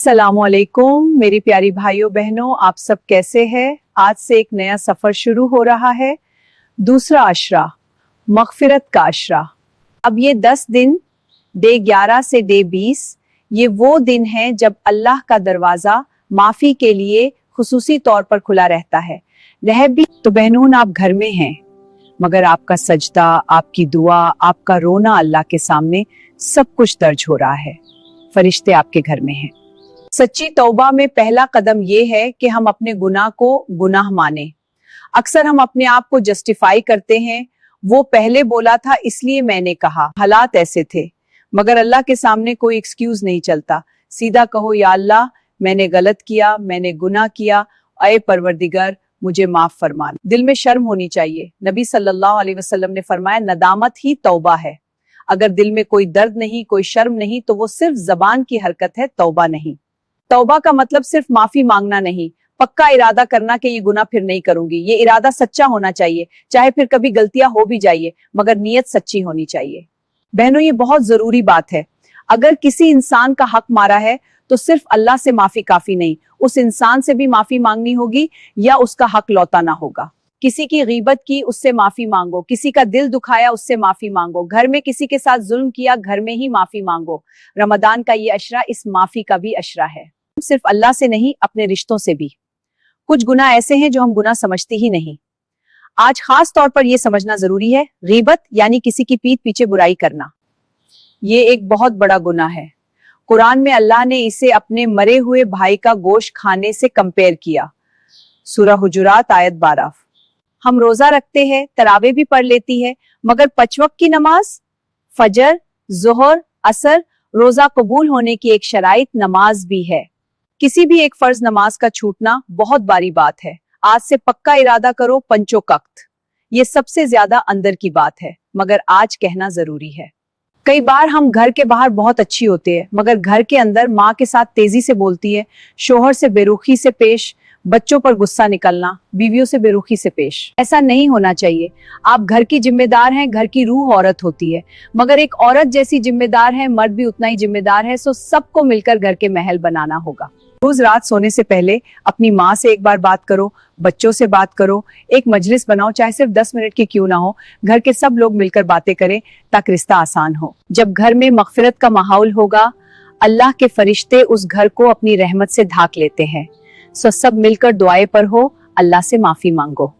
अस्सलामुअलैकुम मेरी प्यारी भाइयों बहनों, आप सब कैसे हैं। आज से एक नया सफर शुरू हो रहा है। दूसरा अशरा, मगफिरत का अशरा। अब ये 10 दिन, डे 11 से डे 20, ये वो दिन हैं जब अल्लाह का दरवाजा माफी के लिए खुसूसी तौर पर खुला रहता है। रह भी तो बहनून आप घर में हैं, मगर आपका सजदा, आपकी दुआ, आपका रोना अल्लाह के सामने सब कुछ दर्ज हो रहा है। फरिश्ते आपके घर में हैं। सच्ची तौबा में पहला कदम ये है कि हम अपने गुनाह को गुनाह माने। अक्सर हम अपने आप को जस्टिफाई करते हैं, वो पहले बोला था इसलिए मैंने कहा, हालात ऐसे थे। मगर अल्लाह के सामने कोई एक्सक्यूज नहीं चलता। सीधा कहो, या अल्लाह मैंने गलत किया, मैंने गुनाह किया, ऐ परवरदिगार मुझे माफ फरमा। दिल में शर्म होनी चाहिए। नबी सल्लल्लाहु अलैहि वसल्लम ने फरमाया, नदामत ही तौबा है। अगर दिल में कोई दर्द नहीं, कोई शर्म नहीं, तो वो सिर्फ जबान की हरकत है, तौबा नहीं। तौबा का मतलब सिर्फ माफी मांगना नहीं, पक्का इरादा करना कि ये गुनाह फिर नहीं करूंगी। ये इरादा सच्चा होना चाहिए, चाहे फिर कभी गलतियां हो भी जाइए, मगर नीयत सच्ची होनी चाहिए। बहनों, ये बहुत जरूरी बात है। अगर किसी इंसान का हक मारा है तो सिर्फ अल्लाह से माफी काफी नहीं, उस इंसान से भी माफी मांगनी होगी या उसका हक लौटाना होगा। किसी की गीबत की, उससे माफी मांगो। किसी का दिल दुखाया, उससे माफी मांगो। घर में किसी के साथ जुल्म किया, घर में ही माफी मांगो। रमजान का ये अशरा इस माफी का भी अशरा है। सिर्फ अल्लाह से नहीं, अपने रिश्तों से भी। कुछ गुनाह ऐसे हैं जो हम गुनाह समझते ही नहीं। आज खास तौर पर यह समझना जरूरी है, गीबत यानी किसी की पीठ पीछे बुराई करना, ये एक बहुत बड़ा गुनाह है। कुरान में अल्लाह ने इसे अपने मरे हुए भाई का गोश्त खाने से कंपेयर किया। सूरह हुजुरात आयत 12। हम रोजा रखते हैं, तरावे भी पढ़ लेती है, मगर 5 वक्त की नमाज, फजर, जोहर, असर, रोजा कबूल होने की एक शराइत नमाज भी है। किसी भी एक फर्ज नमाज का छूटना बहुत बड़ी बात है। आज से पक्का इरादा करो, पंचोकक्त। ये सबसे ज्यादा अंदर की बात है, मगर आज कहना जरूरी है। कई बार हम घर के बाहर बहुत अच्छी होते हैं, मगर घर के अंदर माँ के साथ तेजी से बोलती है, शोहर से बेरुखी से पेश, बच्चों पर गुस्सा निकलना, बीवियों से बेरुखी से पेश। ऐसा नहीं होना चाहिए। आप घर की जिम्मेदार हैं, घर की रूह औरत होती है, मगर एक औरत जैसी जिम्मेदार है, मर्द भी उतना ही जिम्मेदार है। सो सबको मिलकर घर के महल बनाना होगा। रोज रात सोने से पहले अपनी माँ से एक बार बात करो, बच्चों से बात करो, एक मजलिस बनाओ, चाहे सिर्फ 10 मिनट की क्यों ना हो। घर के सब लोग मिलकर बातें करें ताकि रिश्ता आसान हो। जब घर में मगफिरत का माहौल होगा, अल्लाह के फरिश्ते उस घर को अपनी रहमत से ढाक लेते हैं। सो सब मिलकर दुआएं पर हो, अल्लाह से माफी मांगो।